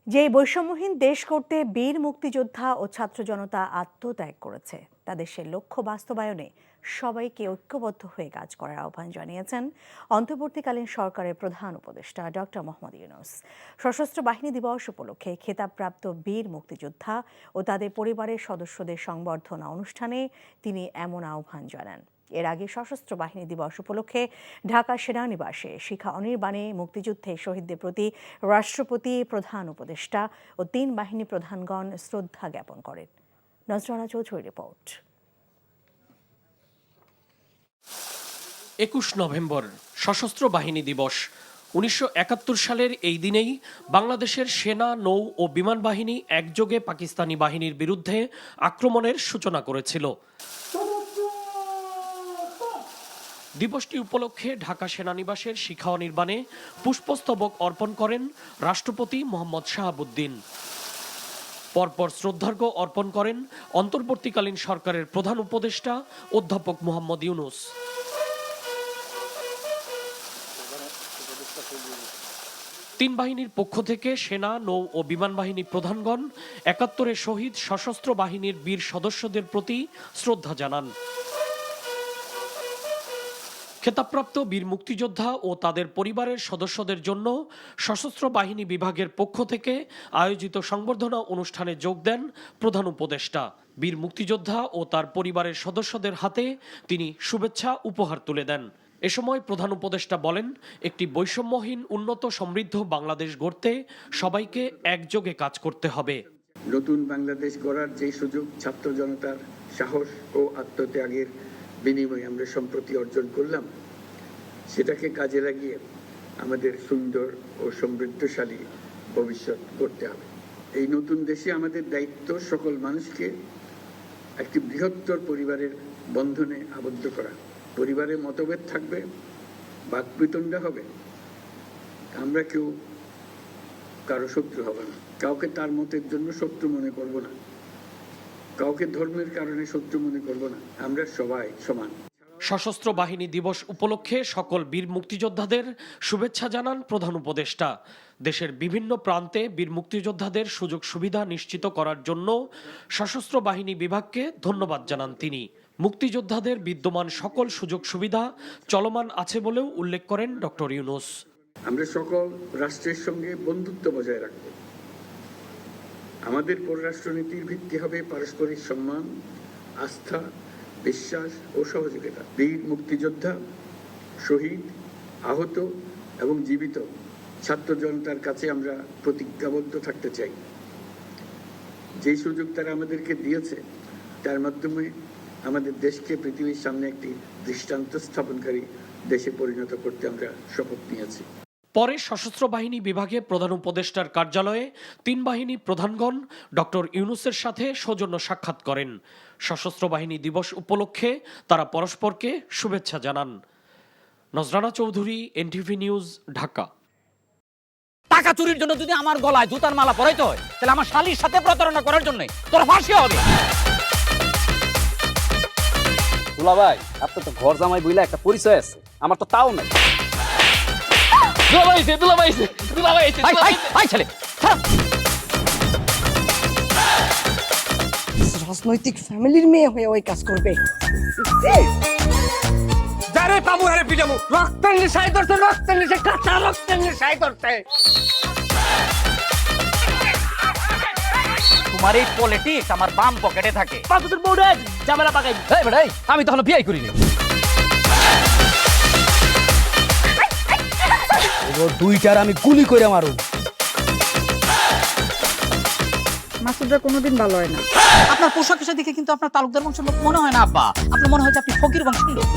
যেই বৈষম্যহীন দেশ করতে বীর মুক্তিযোদ্ধা ও ছাত্র জনতা আত্মত্যাগ করেছে তা দেশের লক্ষ্য বাস্তবায়নে সবাইকে ঐক্যবদ্ধ হয়ে কাজ করার আহ্বান জানিয়েছেন অন্তর্বর্তীকালীন সরকারের প্রধান উপদেষ্টা ডক্টর মোহাম্মদ ইউনূস। সশস্ত্র বাহিনী দিবস উপলক্ষে খেতাবপ্রাপ্ত বীর মুক্তিযোদ্ধা ও তাদের পরিবারের সদস্যদের সংবর্ধনা অনুষ্ঠানে তিনি এমন আহ্বান জানান। এর আগে সশস্ত্র বাহিনী দিবস উপলক্ষে ঢাকা সেনানিবাসে শিখা অনির্বাণে মুক্তিযুদ্ধে শহীদদের প্রতি রাষ্ট্রপতি, প্রধান উপদেষ্টা ও ৩ বাহিনী প্রধানগণ শ্রদ্ধা জ্ঞাপন করেন। নজরানা চৌধুরীর রিপোর্ট। ২১ নভেম্বর সশস্ত্র বাহিনী দিবস। ১৯৭১ সালের এই দিনেই বাংলাদেশের সেনা, নৌ ও বিমান বাহিনী একযোগে পাকিস্তানি বাহিনীর বিরুদ্ধে আক্রমণের সূচনা করেছিল। দিবসটি উপলক্ষে ঢাকা সেনানিবাসের শিখা অনির্বাণে পুষ্পস্তবক অর্পণ করেন রাষ্ট্রপতি মোহাম্মদ শাহাবুদ্দিন। পরপর শ্রদ্ধার্ঘ্য অর্পণ করেন অন্তর্বর্তীকালীন সরকারের প্রধান উপদেষ্টা অধ্যাপক মোহাম্মদ ইউনূস। তিন বাহিনীর পক্ষ থেকে সেনা, নৌ ও বিমান বাহিনী প্রধানগণ ৭১-এ শহীদ সশস্ত্র বাহিনীর বীর সদস্যদের প্রতি শ্রদ্ধা জানান। খেতাবপ্রাপ্ত বীর মুক্তিযোদ্ধা ও তাদের পরিবারের সদস্যদের জন্য সশস্ত্র বাহিনী বিভাগের পক্ষ থেকে আয়োজিত সংবর্ধনা অনুষ্ঠানে যোগ দেন প্রধান উপদেষ্টা। বীর মুক্তিযোদ্ধা ও তার পরিবারের সদস্যদের হাতে তিনি শুভেচ্ছা উপহার তুলে দেন। এ সময় প্রধান উপদেষ্টা বলেন, একটি বৈষম্যহীন, উন্নত, সমৃদ্ধ বাংলাদেশ গড়তে সবাইকে একযোগে কাজ করতে হবে। নতুন বাংলাদেশ গড়ার যে সুযোগ ছাত্র জনতার সাহস ও আত্মত্যাগের বিনিময়ে আমরা সম্প্রতি অর্জন করলাম, সেটাকে কাজে লাগিয়ে আমাদের সুন্দর ও সমৃদ্ধশালী ভবিষ্যৎ করতে হবে। এই নতুন দেশে আমাদের দায়িত্ব সকল মানুষকে একটি বৃহত্তর পরিবারের বন্ধনে আবদ্ধ করা। পরিবারে মতভেদ থাকবে, বাকবিতণ্ডা হবে, আমরা কেউ কারো শত্রু হব না, কাউকে তার মতের জন্য শত্রু মনে করব না, কাউকে ধর্মের কারণে শত্রু মনে করব না, আমরা সবাই সমান। সশস্ত্র বাহিনী দিবস উপলক্ষে সকল বীর মুক্তিযোদ্ধাদের শুভেচ্ছা জানান প্রধান উপদেষ্টা। দেশের বিভিন্ন প্রান্তে বীর মুক্তিযোদ্ধাদের সুযোগ সুবিধা নিশ্চিত করার জন্য সশস্ত্র বাহিনী বিভাগকে ধন্যবাদ জানান তিনি। মুক্তিযোদ্ধাদের বিদ্যমান সকল সুযোগ সুবিধা চলমান আছে বলেও উল্লেখ করেন ডক্টর ইউনূস। আমরা সকল রাষ্ট্রের সঙ্গে বন্ধুত্ব বজায় রাখব। আমাদের পররাষ্ট্রনীতির ভিত্তি হবে পারস্পরিক সম্মান, আস্থা, বিশ্বাস ও সহযোগিতা। বীর মুক্তিযোদ্ধা, শহীদ, আহত এবং জীবিত ছাত্র জনতার কাছে আমরা প্রতিজ্ঞাবদ্ধ থাকতে চাই। যে সুযোগ তারা আমাদেরকে দিয়েছে, তার মাধ্যমে আমাদের দেশকে পৃথিবীর সামনে একটি দৃষ্টান্ত স্থাপনকারী দেশে পরিণত করতে আমরা শপথ নিয়েছি। পরে সশস্ত্র বাহিনী বিভাগে প্রধান উপদেষ্টার কার্যালয়ে ৩ বাহিনী প্রধানগণ ডক্টর ইউনূসের সাথে সৌজন্য সাক্ষাৎ করেন। সশস্ত্র বাহিনী দিবস উপলক্ষে তারা পরস্পরকে শুভেচ্ছা জানান। নজরানা চৌধুরী, এনটিভি নিউজ, ঢাকা। টাকা চুরির জন্য যদি আমার গলায় জুতার মালা পরাইতে হয়, তাহলে আমার শালীর সাথে প্রতারণা করার জন্য তোর ফাঁসি হবে। দুলা ভাই, আপনার তো ঘর জামাই বইলা একটা পরিচয় আছে, আমার তো তাও নাই। রাজনৈতিক ফ্যামিলির মেয়ে হয়ে ওই কাজ করবে। যারে পাবো আরে পিটাবো, রক্তের নেশায় ধরছে, রক্তের নেশায়, কাঁচা রক্তের নেশায় ধরছে। তোমার এই পলিটিক্স আমার বাম পকেটে থাকে। বাবুদের বউরে ঝামেলা পাকাই। এই বেটাই, আমি তখন বিয়ে করিনি। দুইটার আমি গুলি করে মারু। মাসুদরা কোনোদিন ভালো হয় না। আপনার পোশাক আশাক দেখে কিন্তু আপনার তালুকদার বংশের লোক মনে হয় না আব্বা, আপনার মনে হয় যে আপনি ফকির বংশের লোক।